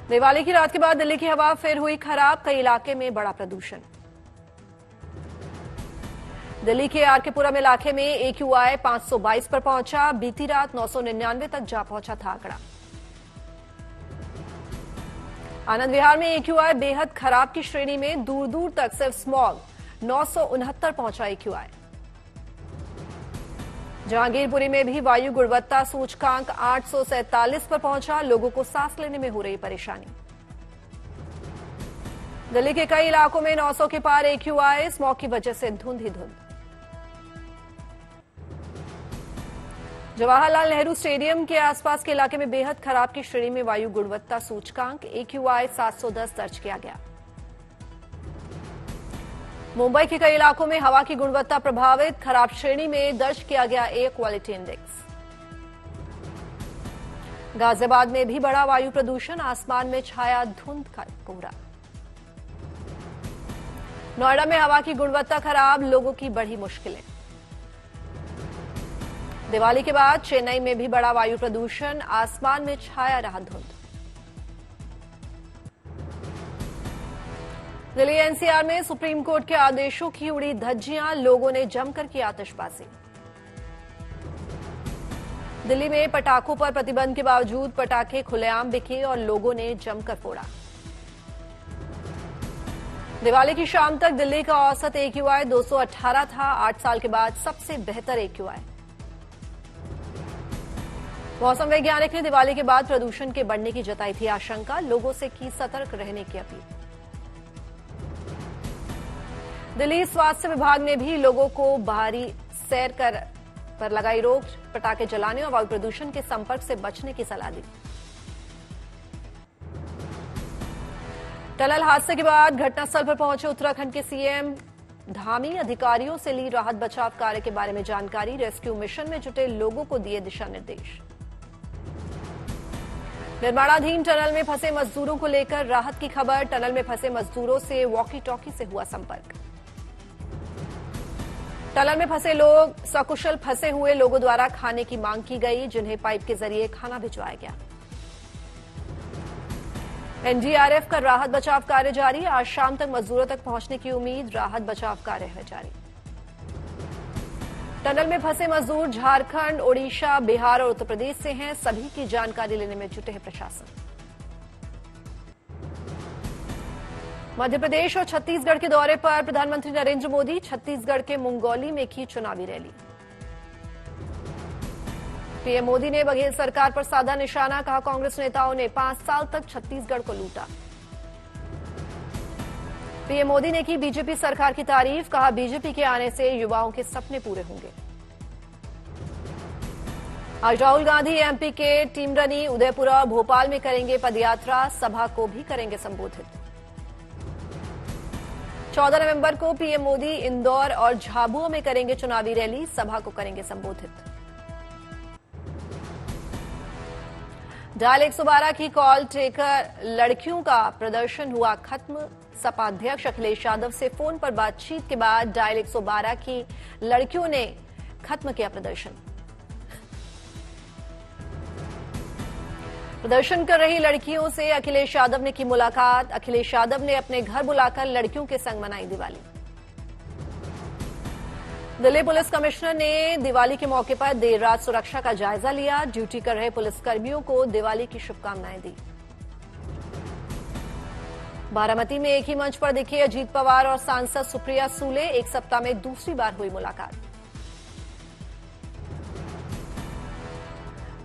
दिवाली की रात के बाद दिल्ली की हवा फिर हुई खराब, कई इलाके में बड़ा प्रदूषण। दिल्ली के आरकेपुरम इलाके में AQI 522 पर पहुंचा, बीती रात 999 तक जा पहुंचा था आंकड़ा। आनंद विहार में AQI बेहद खराब की श्रेणी में, दूर दूर तक सिर्फ स्मॉग, 969 पहुंचा AQI। जहांगीरपुरी में भी वायु गुणवत्ता सूचकांक 847 पर पहुंचा, लोगों को सांस लेने में हो रही परेशानी। दिल्ली के कई इलाकों में 900 के पार AQI, स्मॉग की वजह से धुंध ही धुंध। जवाहरलाल नेहरू स्टेडियम के आसपास के इलाके में बेहद खराब की श्रेणी में वायु गुणवत्ता सूचकांक AQI 710 दर्ज किया गया। मुंबई के कई इलाकों में हवा की गुणवत्ता प्रभावित, खराब श्रेणी में दर्ज किया गया एयर क्वालिटी इंडेक्स। गाजियाबाद में भी बढ़ा वायु प्रदूषण, आसमान में छाया धुंध का कोहरा। नोएडा में हवा की गुणवत्ता खराब, लोगों की बढ़ी मुश्किलें। दिवाली के बाद चेन्नई में भी बढ़ा वायु प्रदूषण, आसमान में छाया रहा धुंध। दिल्ली NCR में सुप्रीम कोर्ट के आदेशों की उड़ी धज्जियां, लोगों ने जमकर की आतिशबाजी। दिल्ली में पटाखों पर प्रतिबंध के बावजूद पटाखे खुलेआम बिके और लोगों ने जमकर फोड़ा। दिवाली की शाम तक दिल्ली का औसत AQI 218 था, 8 साल के बाद सबसे बेहतर AQI। मौसम वैज्ञानिक ने दिवाली के बाद प्रदूषण के बढ़ने की जताई थी आशंका, लोगों से की सतर्क रहने की अपील। दिल्ली स्वास्थ्य विभाग ने भी लोगों को बाहरी सैर पर लगाई रोक, पटाखे जलाने और वायु प्रदूषण के संपर्क से बचने की सलाह दी। टनल हादसे के बाद घटनास्थल पर पहुंचे उत्तराखंड के CM धामी, अधिकारियों से ली राहत बचाव कार्य के बारे में जानकारी, रेस्क्यू मिशन में जुटे लोगों को दिए दिशा निर्देश। निर्माणाधीन टनल में फंसे मजदूरों को लेकर राहत की खबर, टनल में फंसे मजदूरों से वॉकी टॉकी से हुआ संपर्क। टनल में फंसे लोग सकुशल फंसे हुए लोगों द्वारा खाने की मांग की गई, जिन्हें पाइप के जरिए खाना भिजवाया गया। NDRF का राहत बचाव कार्य जारी, आज शाम तक मजदूरों तक पहुंचने की उम्मीद, राहत बचाव कार्य है जारी। टनल में फंसे मजदूर झारखंड, ओडिशा, बिहार और उत्तर प्रदेश से हैं, सभी की जानकारी लेने में जुटे हैं प्रशासन। मध्य प्रदेश और छत्तीसगढ़ के दौरे पर प्रधानमंत्री नरेंद्र मोदी, छत्तीसगढ़ के मुंगौली में की चुनावी रैली। PM मोदी ने बघेल सरकार पर साधा निशाना, कहा कांग्रेस नेताओं ने 5 साल तक छत्तीसगढ़ को लूटा। PM मोदी ने की बीजेपी सरकार की तारीफ, कहा बीजेपी के आने से युवाओं के सपने पूरे होंगे। आज राहुल गांधी MP के टीमरनी, उदयपुरा, भोपाल में करेंगे पदयात्रा, सभा को भी करेंगे संबोधित। 14 नवंबर को PM मोदी इंदौर और झाबुआ में करेंगे चुनावी रैली, सभा को करेंगे संबोधित। डायल 112 की कॉल टेकर लड़कियों का प्रदर्शन हुआ खत्म, सपा अध्यक्ष अखिलेश यादव से फोन पर बातचीत के बाद डायल 112 की लड़कियों ने खत्म किया प्रदर्शन। प्रदर्शन कर रही लड़कियों से अखिलेश यादव ने की मुलाकात, अखिलेश यादव ने अपने घर बुलाकर लड़कियों के संग मनाई दिवाली। दिल्ली पुलिस कमिश्नर ने दिवाली के मौके पर देर रात सुरक्षा का जायजा लिया, ड्यूटी कर रहे पुलिसकर्मियों को दिवाली की शुभकामनाएं दी। बारामती में एक ही मंच पर दिखे अजीत पवार और सांसद सुप्रिया सूले, एक सप्ताह में दूसरी बार हुई मुलाकात।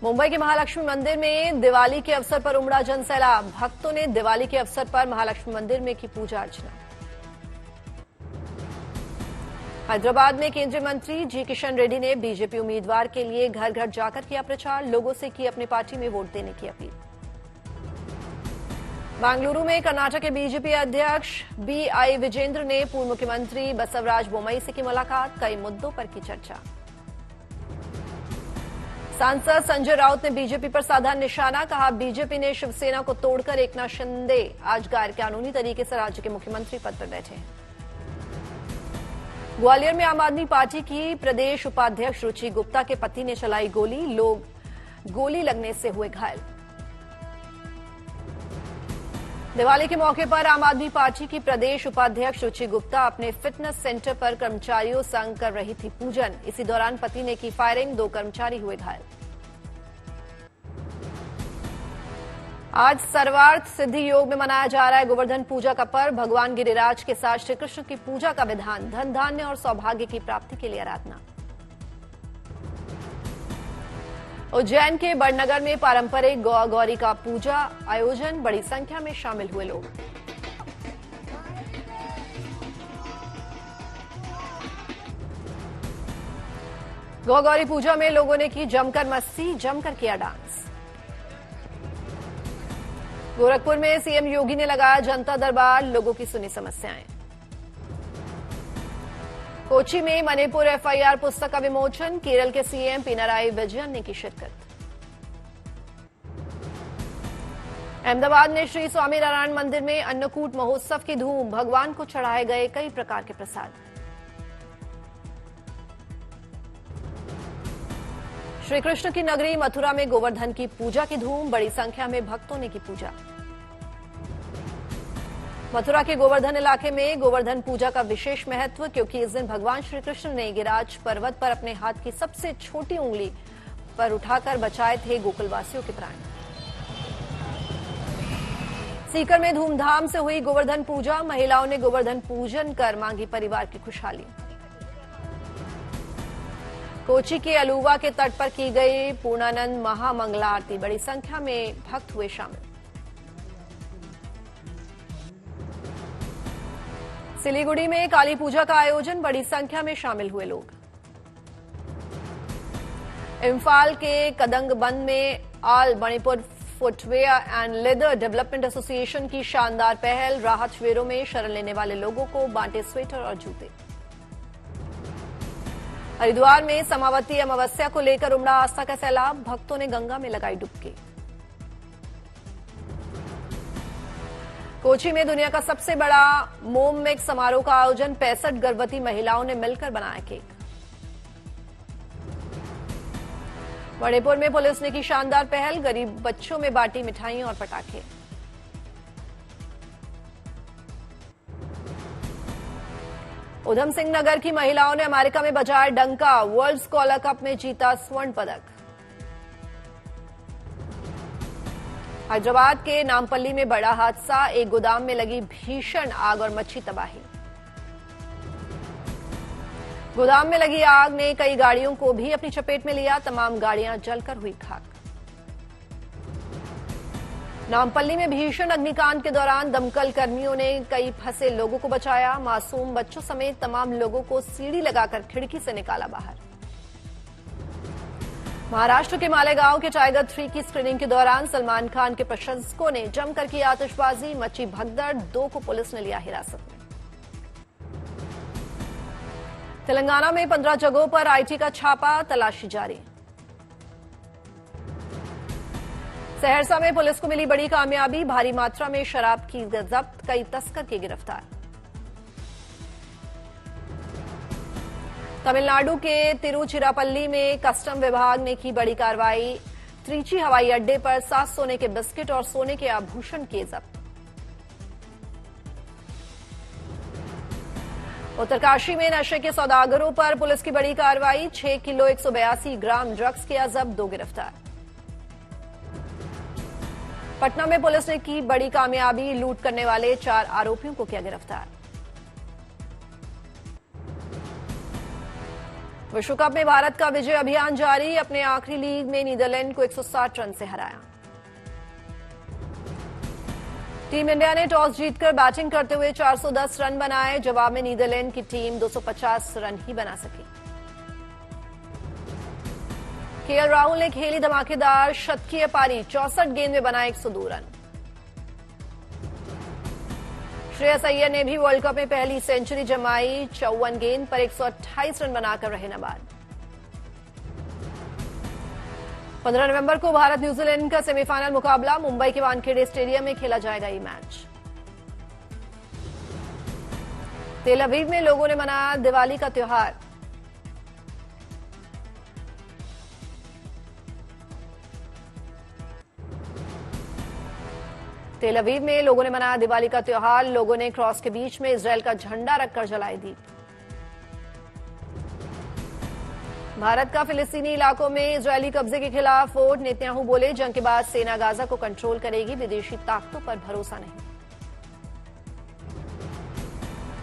मुंबई के महालक्ष्मी मंदिर में दिवाली के अवसर पर उमड़ा जनसैलाब, भक्तों ने दिवाली के अवसर पर महालक्ष्मी मंदिर में की पूजा अर्चना। हैदराबाद में केंद्रीय मंत्री जी किशन रेड्डी ने बीजेपी उम्मीदवार के लिए घर घर जाकर किया प्रचार, लोगों से की अपनी पार्टी में वोट देने की अपील। बेंगलुरु में कर्नाटक के बीजेपी अध्यक्ष BI विजेंद्र ने पूर्व मुख्यमंत्री बसवराज बोम्मई से की मुलाकात, कई मुद्दों पर की चर्चा। सांसद संजय राउत ने बीजेपी पर साधा निशाना, कहा बीजेपी ने शिवसेना को तोड़कर एकनाथ शिंदे आज गैर कानूनी तरीके से राज्य के मुख्यमंत्री पद पर बैठे हैं। ग्वालियर में आम आदमी पार्टी की प्रदेश उपाध्यक्ष रुचि गुप्ता के पति ने चलाई गोली, लोग गोली लगने से हुए घायल। दिवाली के मौके पर आम आदमी पार्टी की प्रदेश उपाध्यक्ष रुचि गुप्ता अपने फिटनेस सेंटर पर कर्मचारियों संग कर रही थी पूजन। इसी दौरान पति ने की फायरिंग, 2 कर्मचारी हुए घायल। आज सर्वार्थ सिद्धि योग में मनाया जा रहा है गोवर्धन पूजा का पर्व। भगवान गिरिराज के साथ श्री कृष्ण की पूजा का विधान, धन धान्य और सौभाग्य की प्राप्ति के लिए आराधना। उज्जैन के बड़नगर में पारंपरिक गौ गौरी का पूजा आयोजन, बड़ी संख्या में शामिल हुए लोग। गौ गौरी पूजा में लोगों ने की जमकर मस्ती, जमकर किया डांस। गोरखपुर में सीएम योगी ने लगाया जनता दरबार, लोगों की सुनी समस्याएं। कोची में मणिपुर एफआईआर पुस्तक का विमोचन, केरल के सीएम पिनाराई विजयन ने की शिरकत। अहमदाबाद में श्री स्वामीनारायण मंदिर में अन्नकूट महोत्सव की धूम, भगवान को चढ़ाए गए कई प्रकार के प्रसाद। श्री कृष्ण की नगरी मथुरा में गोवर्धन की पूजा की धूम, बड़ी संख्या में भक्तों ने की पूजा। मथुरा के गोवर्धन इलाके में गोवर्धन पूजा का विशेष महत्व, क्योंकि इस दिन भगवान श्री कृष्ण ने गिरिराज पर्वत पर अपने हाथ की सबसे छोटी उंगली पर उठाकर बचाए थे गोकुलवासियों के प्राण। सीकर में धूमधाम से हुई गोवर्धन पूजा, महिलाओं ने गोवर्धन पूजन कर मांगी परिवार की खुशहाली। कोची के अलुवा के तट पर की गई पूर्णानंद महामंगला आरती, बड़ी संख्या में भक्त हुए शामिल। सिलीगुड़ी में काली पूजा का आयोजन, बड़ी संख्या में शामिल हुए लोग। इम्फाल के कदंगबंद में all Manipur footwear and leather development association की शानदार पहल, राहत शिविरों में शरण लेने वाले लोगों को बांटे स्वेटर और जूते। हरिद्वार में समावती अमावस्या को लेकर उमड़ा आस्था का सैलाब, भक्तों ने गंगा में लगाई डुबकी। कोची में दुनिया का सबसे बड़ा मोम मिक्स समारोह का आयोजन, 65 गर्भवती महिलाओं ने मिलकर बनाया केक। मणिपुर में पुलिस ने की शानदार पहल, गरीब बच्चों में बांटी मिठाइयां और पटाखे। उधम सिंह नगर की महिलाओं ने अमेरिका में बजाया डंका, वर्ल्ड स्कॉलर कप में जीता स्वर्ण पदक। हैदराबाद के नामपल्ली में बड़ा हादसा, एक गोदाम में लगी भीषण आग और मची तबाही। गोदाम में लगी आग ने कई गाड़ियों को भी अपनी चपेट में लिया, तमाम गाड़ियां जलकर हुई खाक। नामपल्ली में भीषण अग्निकांड के दौरान दमकल कर्मियों ने कई फंसे लोगों को बचाया, मासूम बच्चों समेत तमाम लोगों को सीढ़ी लगाकर खिड़की से निकाला बाहर। महाराष्ट्र के मालेगांव के टाइगर 3 की स्क्रीनिंग के दौरान सलमान खान के प्रशंसकों ने जमकर की आतिशबाजी, मची भगदड़, 2 को पुलिस ने लिया हिरासत में। तेलंगाना में 15 जगहों पर आईटी का छापा, तलाशी जारी। सहरसा में पुलिस को मिली बड़ी कामयाबी, भारी मात्रा में शराब की जब्त, कई तस्कर के गिरफ्तार। तमिलनाडु के तिरुचिरापल्ली में कस्टम विभाग ने की बड़ी कार्रवाई, त्रिची हवाई अड्डे पर 7 सोने के बिस्किट और सोने के आभूषण किए जब्त। उत्तरकाशी में नशे के सौदागरों पर पुलिस की बड़ी कार्रवाई, 6 किलो 182 ग्राम ड्रग्स किया जब्त, 2 गिरफ्तार। पटना में पुलिस ने की बड़ी कामयाबी, लूट करने वाले 4 आरोपियों को किया गिरफ्तार। विश्व कप में भारत का विजय अभियान जारी, अपने आखिरी लीग में नीदरलैंड को 160 रन से हराया। टीम इंडिया ने टॉस जीतकर बैटिंग करते हुए 410 रन बनाए, जवाब में नीदरलैंड की टीम 250 रन ही बना सकी। केएल राहुल ने खेली धमाकेदार शतकीय पारी, 64 गेंद में बनाए 102 रन। श्रेयस अय्यर ने भी वर्ल्ड कप में पहली सेंचुरी जमाई, 54 गेंद पर 128 रन बनाकर रहे नाबाद। 15 नवंबर को भारत न्यूजीलैंड का सेमीफाइनल मुकाबला मुंबई के वानखेड़े स्टेडियम में खेला जाएगा ये मैच। तेल अवीव में लोगों ने मनाया दिवाली का त्योहार। तेल अवीव में लोगों ने मनाया दिवाली का त्योहार। लोगों ने क्रॉस के बीच में इजरायल का झंडा रखकर जलाए दीप। भारत का फिलिस्तीनी इलाकों में इजरायली कब्जे के खिलाफ वोट। नेतन्याहू बोले, जंग के बाद सेना गाजा को कंट्रोल करेगी, विदेशी ताकतों पर भरोसा नहीं।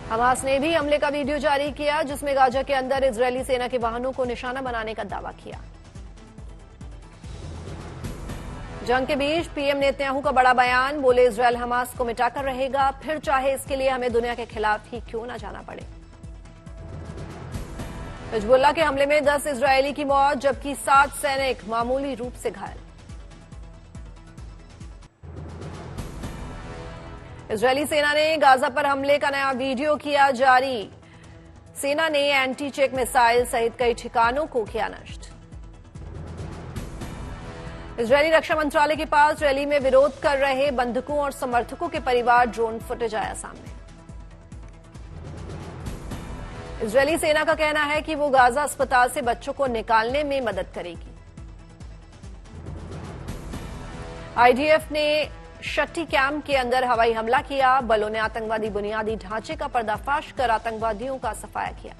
हमास ने भी हमले का वीडियो जारी किया, जिसमें गाजा के अंदर इजरायली सेना के वाहनों को निशाना बनाने का दावा किया। जंग के बीच पीएम नेतन्याहू का बड़ा बयान। बोले, इजरायल हमास को मिटाकर रहेगा, फिर चाहे इसके लिए हमें दुनिया के खिलाफ ही क्यों न जाना पड़े। हिजबुल्लाह के हमले में 10 इजरायली की मौत, जबकि 7 सैनिक मामूली रूप से घायल। इजरायली सेना ने गाजा पर हमले का नया वीडियो किया जारी। सेना ने एंटी चेक मिसाइल सहित कई ठिकानों को किया नष्ट। इजरायली रक्षा मंत्रालय के पास रैली में विरोध कर रहे बंधकों और समर्थकों के परिवार ड्रोन फुटेज आया सामने। इजरायली सेना का कहना है कि वो गाजा अस्पताल से बच्चों को निकालने में मदद करेगी। आईडीएफ ने शट्टी कैंप के अंदर हवाई हमला किया। बलों ने आतंकवादी बुनियादी ढांचे का पर्दाफाश कर आतंकवादियों का सफाया किया।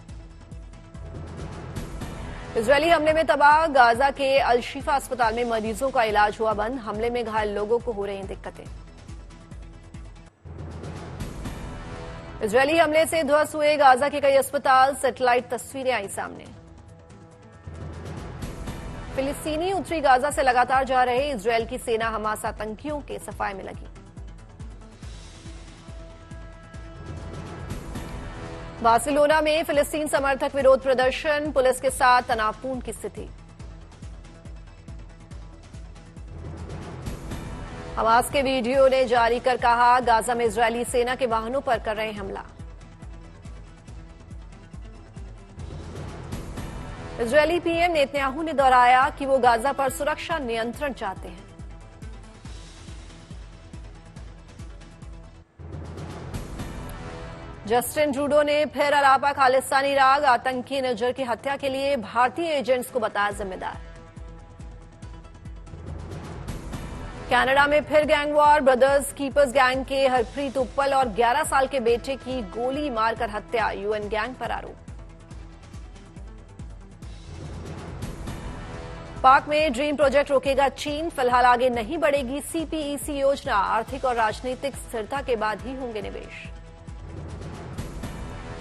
इजरायली हमले में तबाह गाजा के अल शिफा अस्पताल में मरीजों का इलाज हुआ बंद। हमले में घायल लोगों को हो रही दिक्कतें। इजरायली हमले से ध्वस्त हुए गाजा के कई अस्पताल। सैटेलाइट तस्वीरें आई सामने। फिलिस्तीनी उत्तरी गाजा से लगातार जा रहे इजरायल की सेना हमास आतंकियों के सफाए में लगी। बार्सिलोना में फिलिस्तीन समर्थक विरोध प्रदर्शन। पुलिस के साथ तनावपूर्ण की स्थिति। हमास के वीडियो ने जारी कर कहा, गाजा में इजरायली सेना के वाहनों पर कर रहे हमला। इजरायली पीएम नेतन्याहू ने दोहराया कि वो गाजा पर सुरक्षा नियंत्रण चाहते हैं। जस्टिन ट्रूडो ने फिर अलापा खालिस्तानी राग आतंकी निज्जर की हत्या के लिए भारतीय एजेंट्स को बताया जिम्मेदार। कनाडा में फिर gang war. Brothers keepers gang के हरप्रीत उप्पल और 11 साल के बेटे की गोली मारकर हत्या। यूएन गैंग पर आरोप। पाक में ड्रीम प्रोजेक्ट रोकेगा चीन। फिलहाल आगे नहीं बढ़ेगी सीपीईसी योजना। आर्थिक और राजनीतिक स्थिरता के बाद ही होंगे निवेश।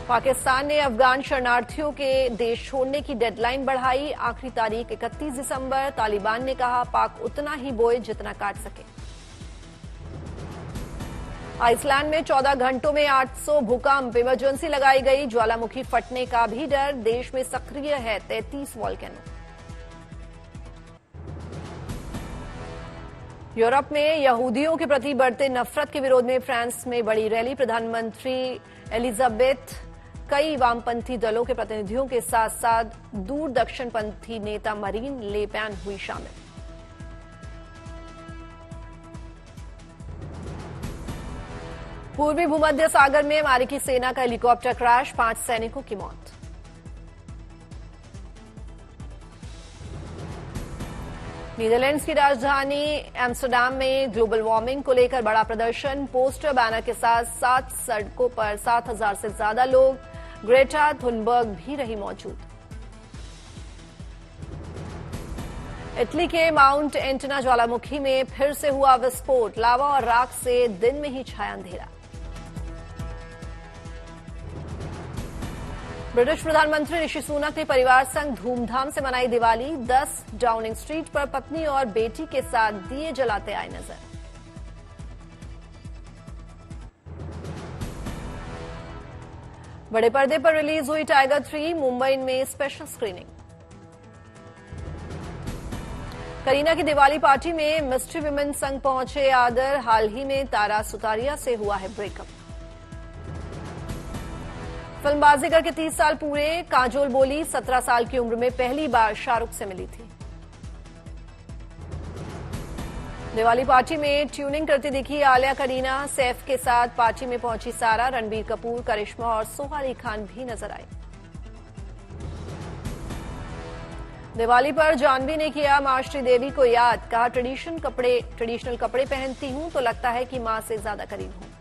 पाकिस्तान ने अफगान शरणार्थियों के देश छोड़ने की डेडलाइन बढ़ाई। आखिरी तारीख 31 दिसंबर। तालिबान ने कहा, पाक उतना ही बोए जितना काट सके। आइसलैंड में 14 घंटों में 800 भूकंप। इमरजेंसी लगाई गई। ज्वालामुखी फटने का भी डर। देश में सक्रिय है 33 वॉल्केनो। यूरोप में यहूदियों के प्रति बढ़ते नफरत के विरोध में फ्रांस में बड़ी रैली। प्रधानमंत्री एलिजाबेथ कई वामपंथी दलों के प्रतिनिधियों के साथ साथ दूर दक्षिणपंथी नेता मरीन ले पेन हुई शामिल। पूर्वी भूमध्य सागर में अमेरिकी सेना का हेलीकॉप्टर क्रैश। 5 सैनिकों की मौत। नीदरलैंड्स की राजधानी एम्स्टरडैम में ग्लोबल वार्मिंग को लेकर बड़ा प्रदर्शन। पोस्टर बैनर के साथ 7 सड़कों पर 7,000 से ज्यादा लोग। ग्रेटा थुनबर्ग भी रही मौजूद। इटली के माउंट एंटना ज्वालामुखी में फिर से हुआ विस्फोट। लावा और राख से दिन में ही छाया अंधेरा। ब्रिटिश प्रधानमंत्री ऋषि सुनक ने परिवार संग धूमधाम से मनाई दिवाली। 10 डाउनिंग स्ट्रीट पर पत्नी और बेटी के साथ दिए जलाते आए नजर। बड़े पर्दे पर रिलीज हुई टाइगर 3। मुंबई में स्पेशल स्क्रीनिंग। करीना की दिवाली पार्टी में मिस्ट्री विमेन संग पहुंचे आदर। हाल ही में तारा सुतारिया से हुआ है ब्रेकअप। फिल्म बाजीगर के 30 साल पूरे। काजोल बोली, 17 साल की उम्र में पहली बार शाहरुख से मिली थी। दिवाली पार्टी में ट्यूनिंग करती दिखी आलिया करीना। सैफ के साथ पार्टी में पहुंची सारा। रणबीर कपूर, करिश्मा और सोहा अली खान भी नजर आए। दिवाली पर जाह्नवी ने किया मां श्री देवी को याद, कहा ट्रेडिशनल कपड़े पहनती हूं तो लगता है कि मां से ज्यादा करीब हूं।